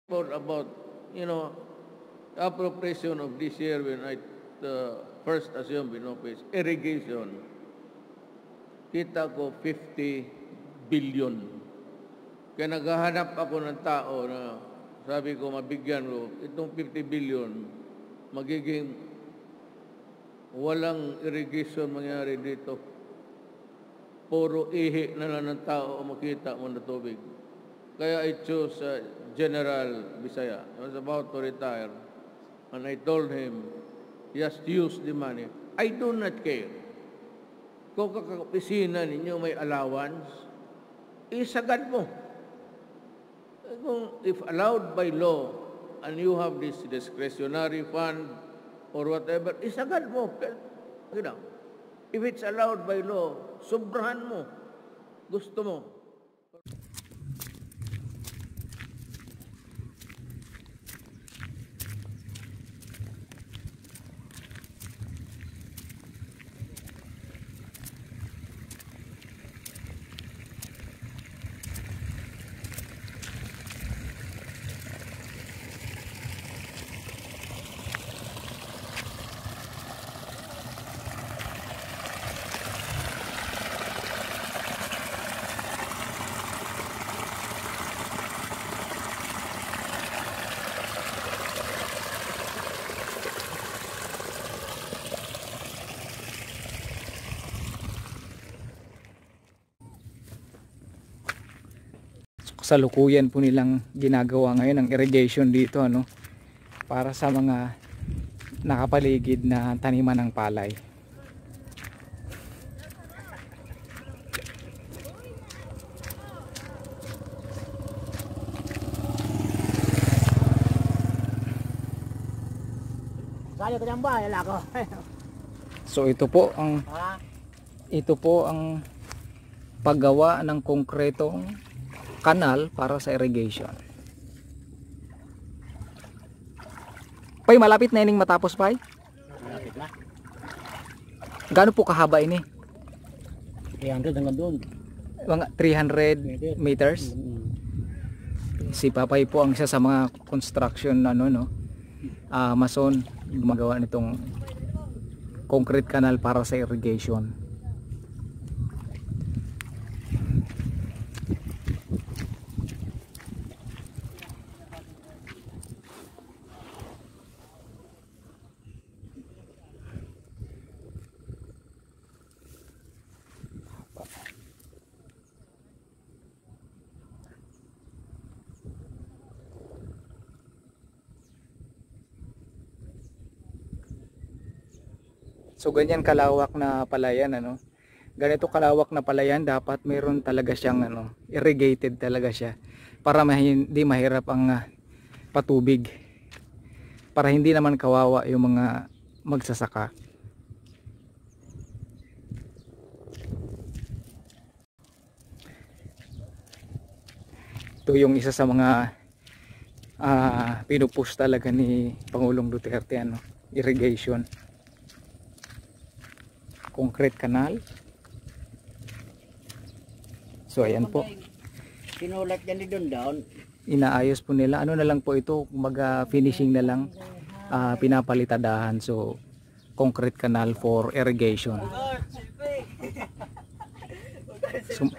about you know appropriation of this year when I first assumed in office, irrigation, kita ko 50 billion. Kaya naghahanap ako ng tao na sabi ko mabigyan ko, itong 50 billion, magiging walang irrigation mangyari dito. Puro ihi na lang ng tao ang makita mo na tubig. Kaya I chose General Bisaya. I was about to retire. And I told him, just use the money. I do not care. Kung kakapisina ninyo may allowance, isagad mo. Kung if allowed by law, and you have this discretionary fund or whatever, isagad mo. Pero, you know, if it's allowed by law, sobrahan mo. Gusto mo. Kasalukuyan po nilang ginagawa ngayon ang irrigation dito, ano, para sa mga nakapaligid na taniman ng palay. So ito po ang paggawa ng konkretong kanal para sa irrigation. Pay, malapit na ining matapos, Pay? Malapit na. Gaano po kahaba ini? 300 hanggang doon. Mga 300 meters. Si Papay po ang isa sa mga construction mason, gumagawa nitong concrete canal para sa irrigation. So ganyan kalawak na palayan, ano. Ganito kalawak na palayan, dapat meron talaga siyang irrigated talaga siya para hindi mahirap ang patubig. Para hindi naman kawawa yung mga magsasaka. Ito yung isa sa mga pinupush talaga ni Pangulong Duterte, irrigation. Concrete canal. So ayan po. Sinulat yan ni doon. Inaayos po nila. Ano na lang po ito, finishing na lang, pinapalitadahan. So concrete canal for irrigation. So,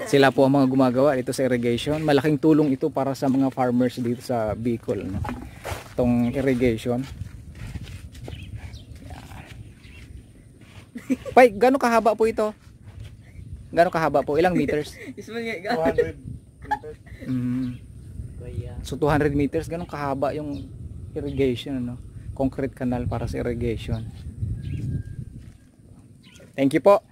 sila po ang mga gumagawa dito sa irrigation. Malaking tulong ito para sa mga farmers dito sa Bicol, itong irrigation. Pay, gaano kahaba po ito? Gaano kahaba po? Ilang meters? 200 meters. So 200 meters, gaano kahaba yung irrigation, concrete canal para sa irrigation. Thank you po.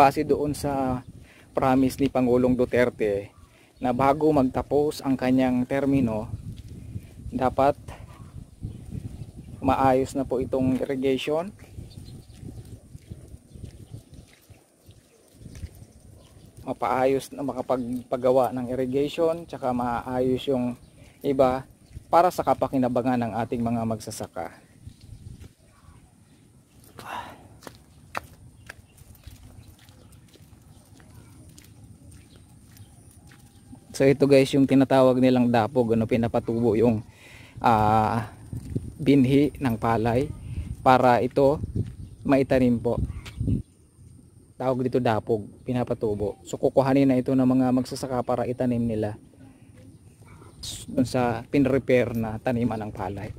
base doon sa promise ni Pangulong Duterte na bago magtapos ang kanyang termino, dapat maayos na po itong irrigation. Mapaayos na makapagpagawa ng irrigation, tsaka maayos yung iba para sa kapakinabangan ng ating mga magsasaka. So ito guys yung tinatawag nilang dapog, ano, pinapatubo yung binhi ng palay para ito maitanim po. Tawag dito dapog, pinapatubo. So kukuhanin na ito ng mga magsasaka para itanim nila dun sa pinrepair na taniman ng palay.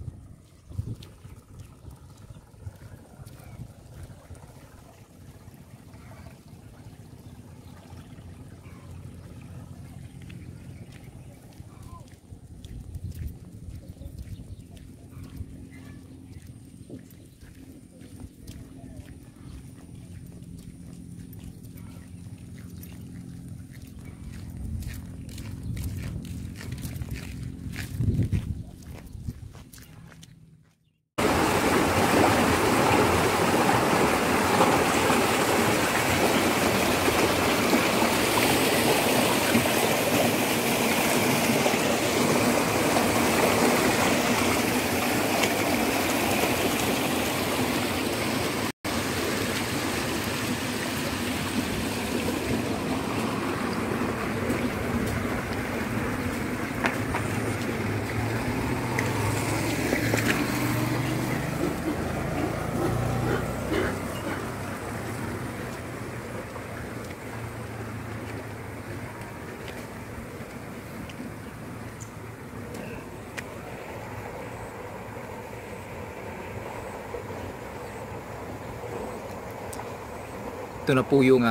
Ito na po yung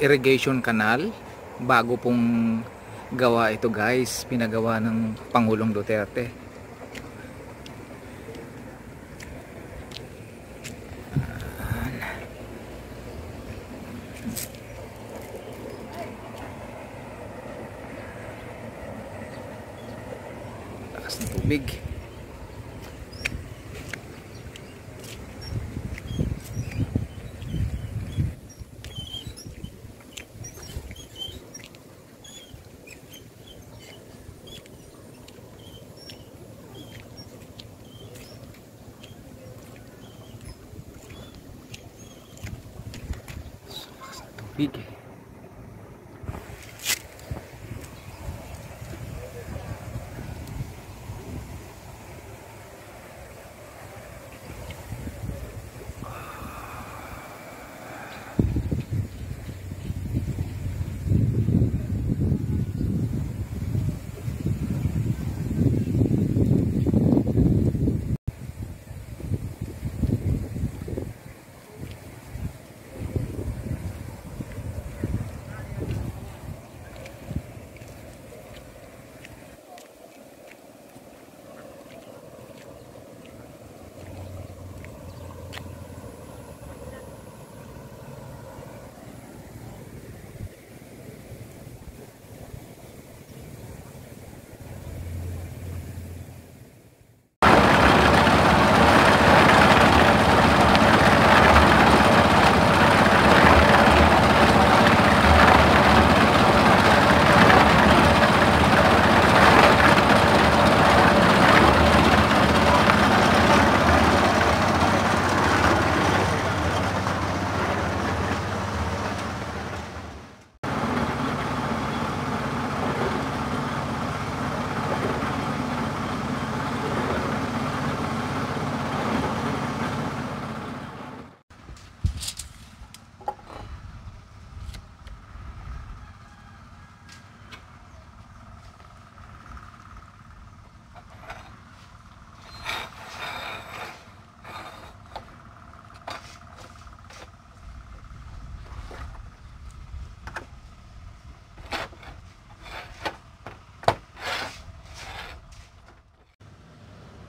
irrigation canal bago pong gawa ito guys, pinagawa ng Pangulong Duterte. Taas ng tubig. Big.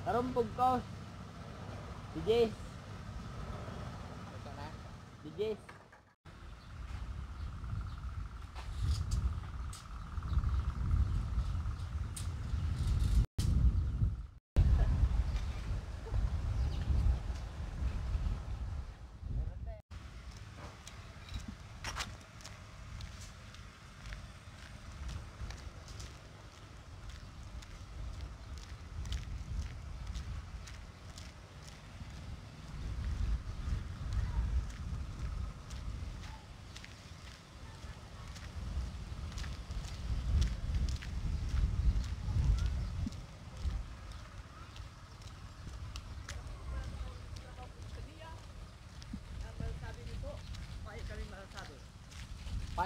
Tarumpog ko. DJ. DJ.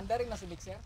Umaanda rin na si Mixer.